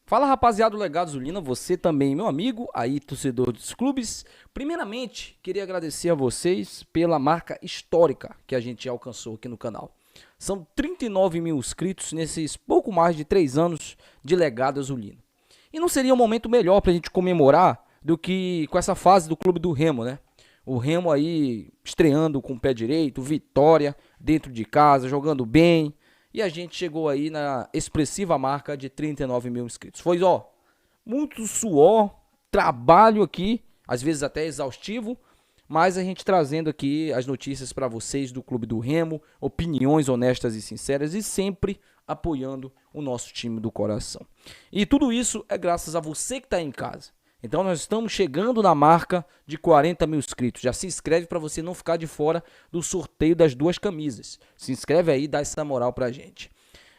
Fala, rapaziada do Legado Zulina, você também, meu amigo, aí torcedor dos clubes. Primeiramente, queria agradecer a vocês pela marca histórica que a gente alcançou aqui no canal. São 39 mil inscritos nesses pouco mais de 3 anos de Legado Azulino. E não seria um momento melhor para a gente comemorar do que com essa fase do Clube do Remo, né? O Remo aí estreando com o pé direito, vitória dentro de casa, jogando bem. E a gente chegou aí na expressiva marca de 39 mil inscritos. Foi, muito suor, trabalho aqui, às vezes até exaustivo, mas a gente trazendo aqui as notícias para vocês do Clube do Remo, opiniões honestas e sinceras e sempre apoiando o nosso time do coração. E tudo isso é graças a você que está em casa. Então nós estamos chegando na marca de 40 mil inscritos. Já se inscreve para você não ficar de fora do sorteio das 2 camisas. Se inscreve aí e dá essa moral pra gente.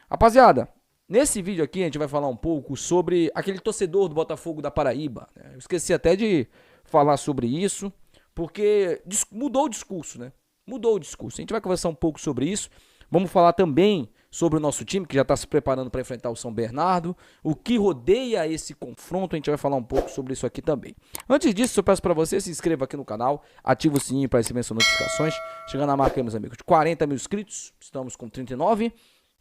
Rapaziada, nesse vídeo aqui a gente vai falar um pouco sobre aquele torcedor do Botafogo da Paraíba. Eu esqueci até de falar sobre isso, porque mudou o discurso, né? Mudou o discurso. A gente vai conversar um pouco sobre isso. Vamos falar também sobre o nosso time, que já está se preparando para enfrentar o São Bernardo. O que rodeia esse confronto, a gente vai falar um pouco sobre isso aqui também. Antes disso, eu peço para você se inscreva aqui no canal, ativa o sininho para receber suas notificações. Chegando na marca aí, meus amigos, de 40 mil inscritos, estamos com 39.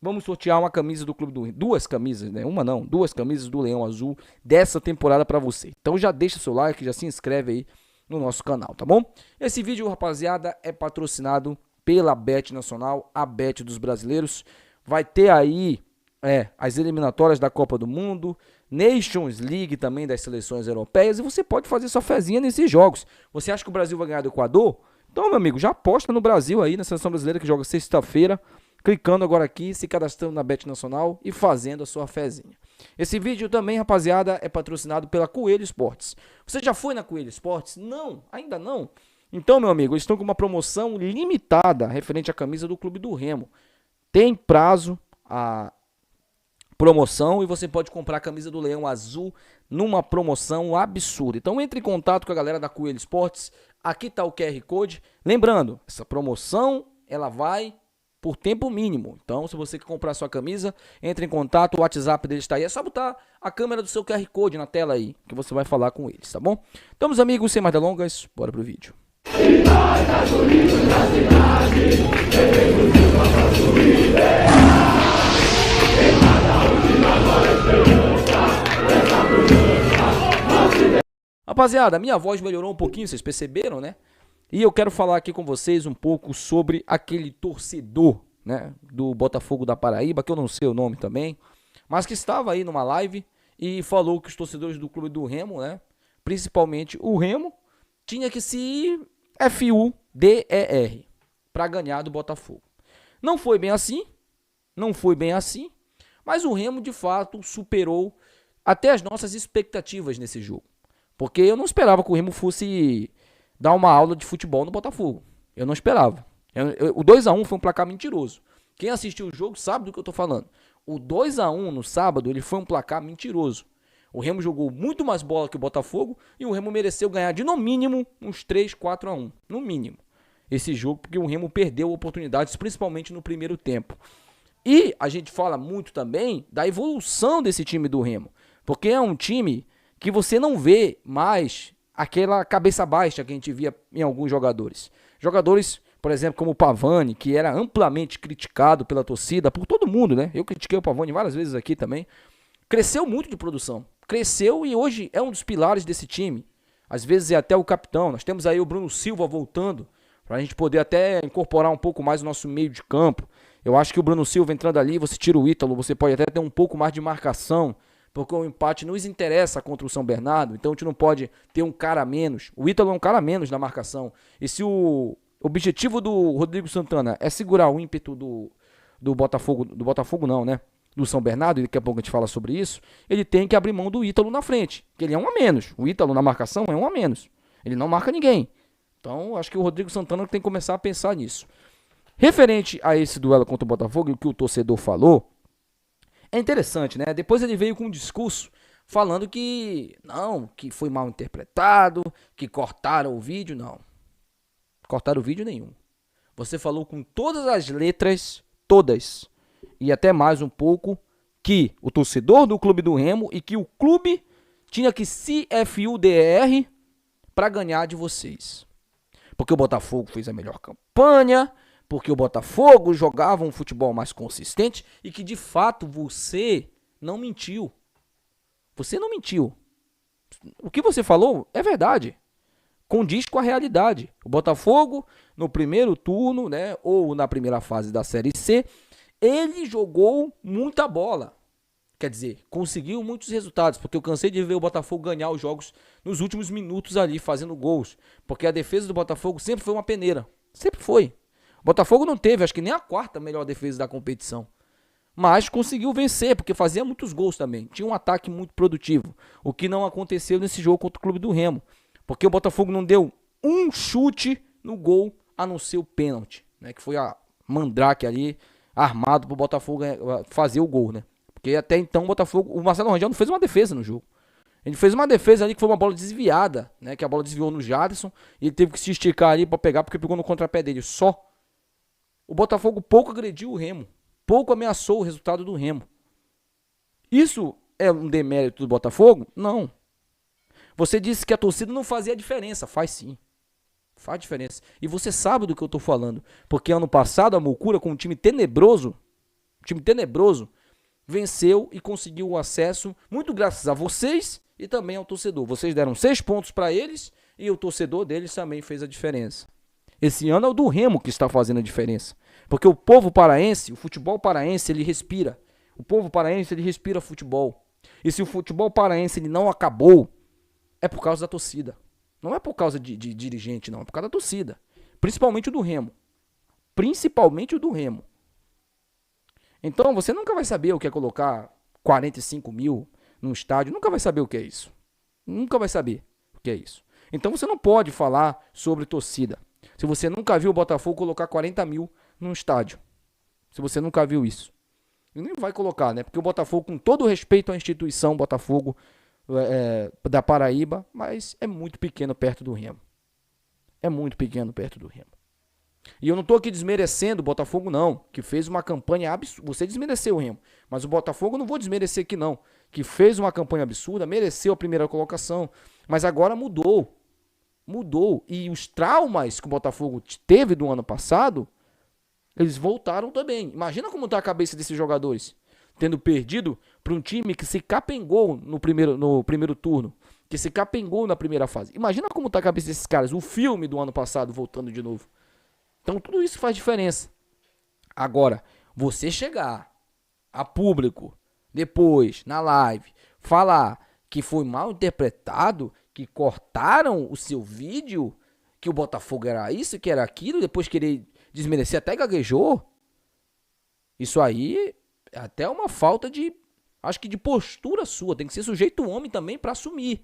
Vamos sortear uma camisa do Clube do Remo, 2 camisas, né? Uma não, 2 camisas do Leão Azul dessa temporada para você. Então já deixa seu like, já se inscreve aí no nosso canal, tá bom? Esse vídeo, rapaziada, é patrocinado pela Bet Nacional, a Bet dos brasileiros. Vai ter aí as eliminatórias da Copa do Mundo, Nations League também das seleções europeias, e você pode fazer sua fezinha nesses jogos. Você acha que o Brasil vai ganhar do Equador? Então, meu amigo, já aposta no Brasil aí, na seleção brasileira que joga sexta-feira, clicando agora aqui, se cadastrando na Bet Nacional e fazendo a sua fezinha. Esse vídeo também, rapaziada, é patrocinado pela Coelho Esportes. Você já foi na Coelho Esportes? Não, ainda não. Então, meu amigo, eles estão com uma promoção limitada referente à camisa do Clube do Remo. Tem prazo a promoção e você pode comprar a camisa do Leão Azul numa promoção absurda. Então entre em contato com a galera da Coelho Esportes. Aqui está o QR Code. Lembrando, essa promoção ela vai por tempo mínimo. Então se você quer comprar sua camisa, entre em contato, o WhatsApp deles está aí. É só botar a câmera do seu QR Code na tela aí, que você vai falar com eles, tá bom? Então, meus amigos, sem mais delongas, bora pro vídeo. Rapaziada, minha voz melhorou um pouquinho, vocês perceberam, né? E eu quero falar aqui com vocês um pouco sobre aquele torcedor, né, do Botafogo da Paraíba, que eu não sei o nome também, mas que estava aí numa live e falou que os torcedores do Clube do Remo, né, principalmente o Remo, tinha que se FUDER para ganhar do Botafogo. Não foi bem assim, mas o Remo de fato superou até as nossas expectativas nesse jogo. Porque eu não esperava que o Remo fosse dar uma aula de futebol no Botafogo. Eu não esperava. O 2-1 foi um placar mentiroso. Quem assistiu o jogo sabe do que eu tô falando. O 2-1 no sábado, ele foi um placar mentiroso. O Remo jogou muito mais bola que o Botafogo e o Remo mereceu ganhar de no mínimo uns 3-4-1, no mínimo. Esse jogo, porque o Remo perdeu oportunidades, principalmente no primeiro tempo. E a gente fala muito também da evolução desse time do Remo, porque é um time que você não vê mais aquela cabeça baixa que a gente via em alguns jogadores. Jogadores, por exemplo, como o Pavani, que era amplamente criticado pela torcida, por todo mundo, né? Eu critiquei o Pavani várias vezes aqui também. Cresceu muito de produção. Cresceu e hoje é um dos pilares desse time. Às vezes é até o capitão. Nós temos aí o Bruno Silva voltando, para a gente poder até incorporar um pouco mais o nosso meio de campo. Eu acho que o Bruno Silva entrando ali, você tira o Ítalo, você pode até ter um pouco mais de marcação, porque o empate nos interessa contra o São Bernardo, então a gente não pode ter um cara a menos. O Ítalo é um cara a menos na marcação. E se o objetivo do Rodrigo Santana é segurar o ímpeto do Botafogo não, né? Do São Bernardo, e daqui a pouco a gente fala sobre isso, ele tem que abrir mão do Ítalo na frente, que ele é um a menos. O Ítalo na marcação é um a menos. Ele não marca ninguém. Então, acho que o Rodrigo Santana tem que começar a pensar nisso. Referente a esse duelo contra o Botafogo, e o que o torcedor falou, é interessante, né? Depois ele veio com um discurso falando que não, que foi mal interpretado, que cortaram o vídeo. Não, cortaram o vídeo nenhum. Você falou com todas as letras, todas, e até mais um pouco, que o torcedor do Clube do Remo e que o clube tinha que se FUDR para ganhar de vocês. Porque o Botafogo fez a melhor campanha, porque o Botafogo jogava um futebol mais consistente e que de fato você não mentiu. Você não mentiu. O que você falou é verdade. Condiz com a realidade. O Botafogo, no primeiro turno, né, ou na primeira fase da Série C, ele jogou muita bola. Quer dizer, conseguiu muitos resultados, porque eu cansei de ver o Botafogo ganhar os jogos nos últimos minutos ali, fazendo gols. Porque a defesa do Botafogo sempre foi uma peneira. Sempre foi. O Botafogo não teve, acho que nem a quarta melhor defesa da competição. Mas conseguiu vencer, porque fazia muitos gols também. Tinha um ataque muito produtivo. O que não aconteceu nesse jogo contra o Clube do Remo. Porque o Botafogo não deu um chute no gol, a não ser o pênalti. Né, que foi a mandrake ali, armado para o Botafogo fazer o gol, né? Porque até então o Botafogo, o Marcelo Rangel não fez uma defesa no jogo. Ele fez uma defesa ali que foi uma bola desviada, né? Que a bola desviou no Jadson e ele teve que se esticar ali para pegar porque pegou no contrapé dele. Só. O Botafogo pouco agrediu o Remo, pouco ameaçou o resultado do Remo. Isso é um demérito do Botafogo? Não. Você disse que a torcida não fazia diferença. Faz sim. Faz diferença. E você sabe do que eu tô falando. Porque ano passado a Mucura, com um time tenebroso, venceu e conseguiu o acesso, muito graças a vocês e também ao torcedor. Vocês deram 6 pontos para eles e o torcedor deles também fez a diferença. Esse ano é o do Remo que está fazendo a diferença. Porque o povo paraense, o futebol paraense, ele respira. O povo paraense, ele respira futebol. E se o futebol paraense ele não acabou, é por causa da torcida. Não é por causa de dirigente, não. É por causa da torcida. Principalmente o do Remo. Principalmente o do Remo. Então, você nunca vai saber o que é colocar 45 mil num estádio. Nunca vai saber o que é isso. Nunca vai saber o que é isso. Então, você não pode falar sobre torcida. Se você nunca viu o Botafogo colocar 40 mil num estádio. Se você nunca viu isso. E nem vai colocar, né? Porque o Botafogo, com todo o respeito à instituição Botafogo da Paraíba, mas é muito pequeno perto do Remo. É muito pequeno perto do Remo. E eu não estou aqui desmerecendo o Botafogo, não, que fez uma campanha absurda. Você desmereceu o Remo, mas o Botafogo eu não vou desmerecer aqui, não. Que fez uma campanha absurda, mereceu a primeira colocação, mas agora mudou. Mudou. E os traumas que o Botafogo teve do ano passado, eles voltaram também. Imagina como está a cabeça desses jogadores, tendo perdido para um time que se capengou no primeiro turno, que se capengou na primeira fase. Imagina como está a cabeça desses caras, o filme do ano passado voltando de novo. Então tudo isso faz diferença. Agora, você chegar a público, depois, na live, falar que foi mal interpretado, que cortaram o seu vídeo, que o Botafogo era isso, que era aquilo, depois querer desmerecer, até gaguejou. Isso aí é até uma falta de, acho que de postura sua. Tem que ser sujeito homem também para assumir.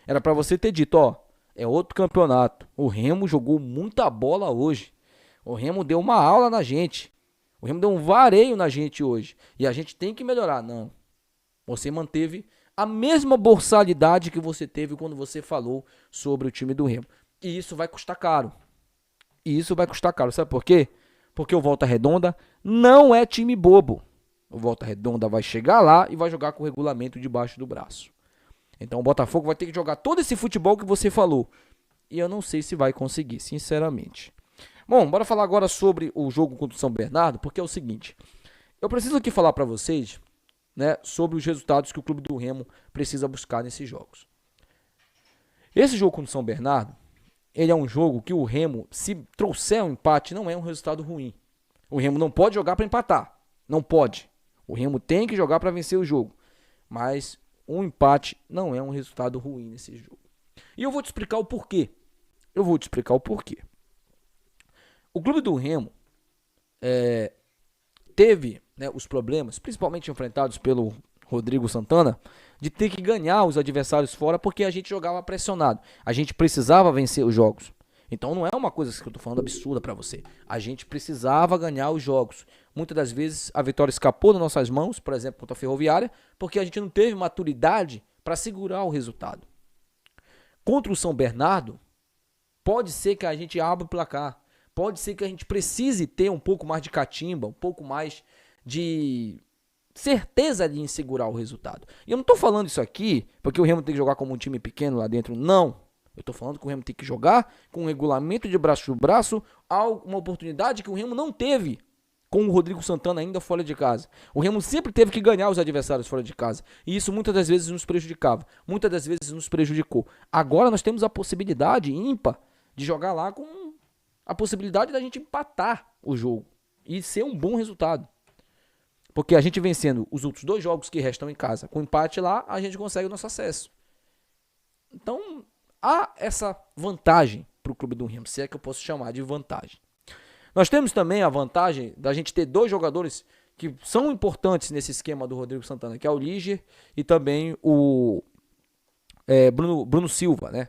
Era para você ter dito, ó, é outro campeonato. O Remo jogou muita bola hoje. O Remo deu uma aula na gente. O Remo deu um vareio na gente hoje. E a gente tem que melhorar. Não. Você manteve a mesma borsalidade que você teve quando você falou sobre o time do Remo. E isso vai custar caro. E isso vai custar caro. Sabe por quê? Porque o Volta Redonda não é time bobo. O Volta Redonda vai chegar lá e vai jogar com o regulamento debaixo do braço. Então o Botafogo vai ter que jogar todo esse futebol que você falou. E eu não sei se vai conseguir, sinceramente. Bom, bora falar agora sobre o jogo contra o São Bernardo, porque é o seguinte. Eu preciso aqui falar para vocês, né, sobre os resultados que o Clube do Remo precisa buscar nesses jogos. Esse jogo contra o São Bernardo, ele é um jogo que o Remo, se trouxer um empate, não é um resultado ruim. O Remo não pode jogar para empatar. Não pode. O Remo tem que jogar para vencer o jogo. Mas um empate não é um resultado ruim nesse jogo. E eu vou te explicar o porquê. O Clube do Remo teve, né, os problemas, principalmente enfrentados pelo Rodrigo Santana, de ter que ganhar os adversários fora porque a gente jogava pressionado. A gente precisava vencer os jogos. Então não é uma coisa que eu estou falando absurda para você. A gente precisava ganhar os jogos. Muitas das vezes a vitória escapou das nossas mãos, por exemplo, contra a Ferroviária, porque a gente não teve maturidade para segurar o resultado. Contra o São Bernardo, pode ser que a gente abra o placar. Pode ser que a gente precise ter um pouco mais de catimba, um pouco mais de, certeza de segurar o resultado. E eu não tô falando isso aqui porque o Remo tem que jogar como um time pequeno lá dentro, não. Eu tô falando que o Remo tem que jogar com um regulamento de braço a braço, uma oportunidade que o Remo não teve com o Rodrigo Santana ainda fora de casa. O Remo sempre teve que ganhar os adversários fora de casa. E isso muitas das vezes nos prejudicava. Muitas das vezes nos prejudicou. Agora nós temos a possibilidade ímpar de jogar lá com a possibilidade da gente empatar o jogo. E ser um bom resultado. Porque a gente vencendo os outros 2 jogos que restam em casa, com empate lá, a gente consegue o nosso acesso. Então, há essa vantagem para o clube do Remo, se é que eu posso chamar de vantagem. Nós temos também a vantagem da gente ter 2 jogadores que são importantes nesse esquema do Rodrigo Santana, que é o Liger e também o Bruno Silva, né?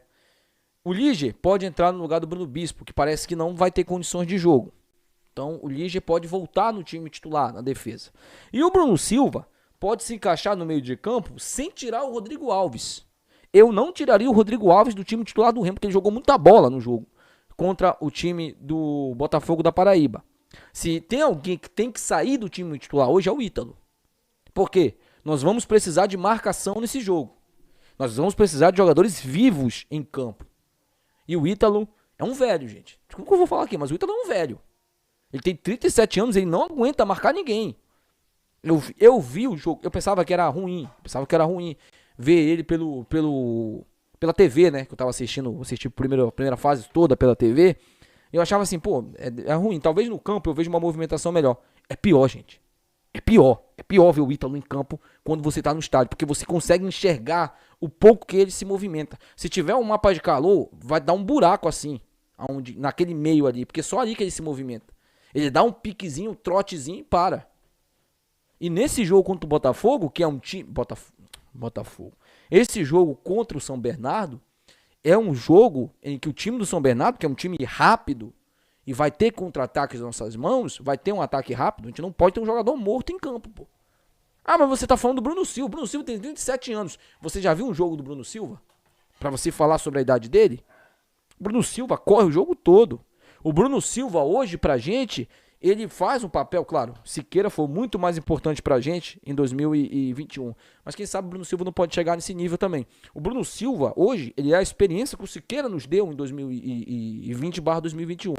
O Liger pode entrar no lugar do Bruno Bispo, que parece que não vai ter condições de jogo. Então o Liger pode voltar no time titular, na defesa. E o Bruno Silva pode se encaixar no meio de campo sem tirar o Rodrigo Alves. Eu não tiraria o Rodrigo Alves do time titular do Remo, porque ele jogou muita bola no jogo contra o time do Botafogo da Paraíba. Se tem alguém que tem que sair do time titular hoje é o Ítalo. Por quê? Nós vamos precisar de marcação nesse jogo. Nós vamos precisar de jogadores vivos em campo. E o Ítalo é um velho, gente. Desculpa o que eu vou falar aqui, mas o Ítalo é um velho. Ele tem 37 anos, ele não aguenta marcar ninguém. Eu vi o jogo, eu pensava que era ruim. Ver ele pela TV, né? Que eu tava assisti a primeira fase toda pela TV. Eu achava assim, pô, é ruim. Talvez no campo eu veja uma movimentação melhor. É pior, gente. É pior ver o Ítalo em campo quando você tá no estádio. Porque você consegue enxergar o pouco que ele se movimenta. Se tiver um mapa de calor, vai dar um buraco assim. Naquele meio ali. Porque é só ali que ele se movimenta. Ele dá um piquezinho, um trotezinho e para. E nesse jogo contra o Botafogo, que é um time... Botafogo. Esse jogo contra o São Bernardo é um jogo em que o time do São Bernardo, que é um time rápido e vai ter contra-ataques nas nossas mãos, vai ter um ataque rápido, a gente não pode ter um jogador morto em campo, pô. Ah, mas você tá falando do Bruno Silva. O Bruno Silva tem 37 anos. Você já viu um jogo do Bruno Silva? Pra você falar sobre a idade dele? O Bruno Silva corre o jogo todo. O Bruno Silva hoje pra gente, ele faz um papel, claro, Siqueira foi muito mais importante pra gente em 2021, mas quem sabe o Bruno Silva não pode chegar nesse nível também. O Bruno Silva hoje, ele é a experiência que o Siqueira nos deu em 2020/2021.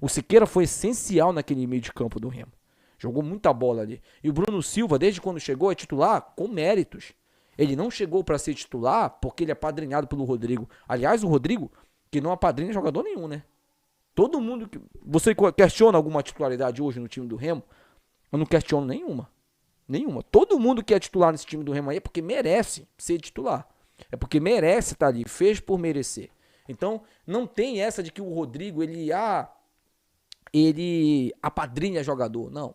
O Siqueira foi essencial naquele meio de campo do Remo. Jogou muita bola ali. E o Bruno Silva, desde quando chegou, é titular com méritos. Ele não chegou pra ser titular porque ele é apadrinhado pelo Rodrigo. Aliás, o Rodrigo, que não apadrinha jogador nenhum, né? Todo mundo que... Você questiona alguma titularidade hoje no time do Remo? Eu não questiono nenhuma. Nenhuma. Todo mundo que é titular nesse time do Remo aí é porque merece ser titular. É porque merece estar ali. Fez por merecer. Então, não tem essa de que o Rodrigo, ele apadrinha jogador. Não.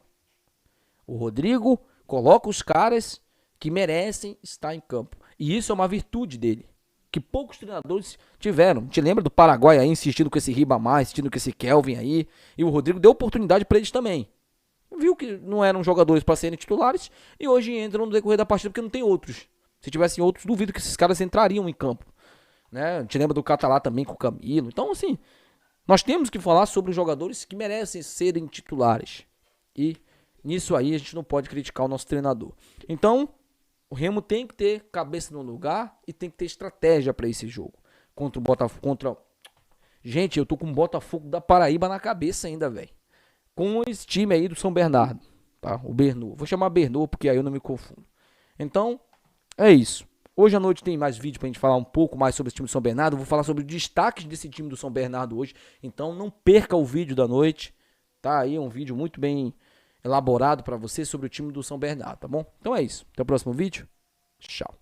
O Rodrigo coloca os caras que merecem estar em campo. E isso é uma virtude dele. Que poucos treinadores tiveram. Te lembra do Paraguai aí insistindo com esse Ribamar, insistindo com esse Kelvin aí. E o Rodrigo deu oportunidade para eles também. Viu que não eram jogadores para serem titulares e hoje entram no decorrer da partida porque não tem outros. Se tivessem outros, duvido que esses caras entrariam em campo. Né? Te lembra do Catalá também com o Camilo. Então, assim, nós temos que falar sobre os jogadores que merecem serem titulares. E nisso aí a gente não pode criticar o nosso treinador. Então, o Remo tem que ter cabeça no lugar e tem que ter estratégia para esse jogo. Contra o Botafogo. Gente, eu tô com o Botafogo da Paraíba na cabeça ainda, velho. Com esse time aí do São Bernardo. Tá? O Bernou. Vou chamar Bernou porque aí eu não me confundo. Então, é isso. Hoje à noite tem mais vídeo pra gente falar um pouco mais sobre esse time do São Bernardo. Eu vou falar sobre os destaques desse time do São Bernardo hoje. Então, não perca o vídeo da noite. Tá aí um vídeo muito bem elaborado para você sobre o time do São Bernardo, tá bom? Então é isso. Até o próximo vídeo. Tchau.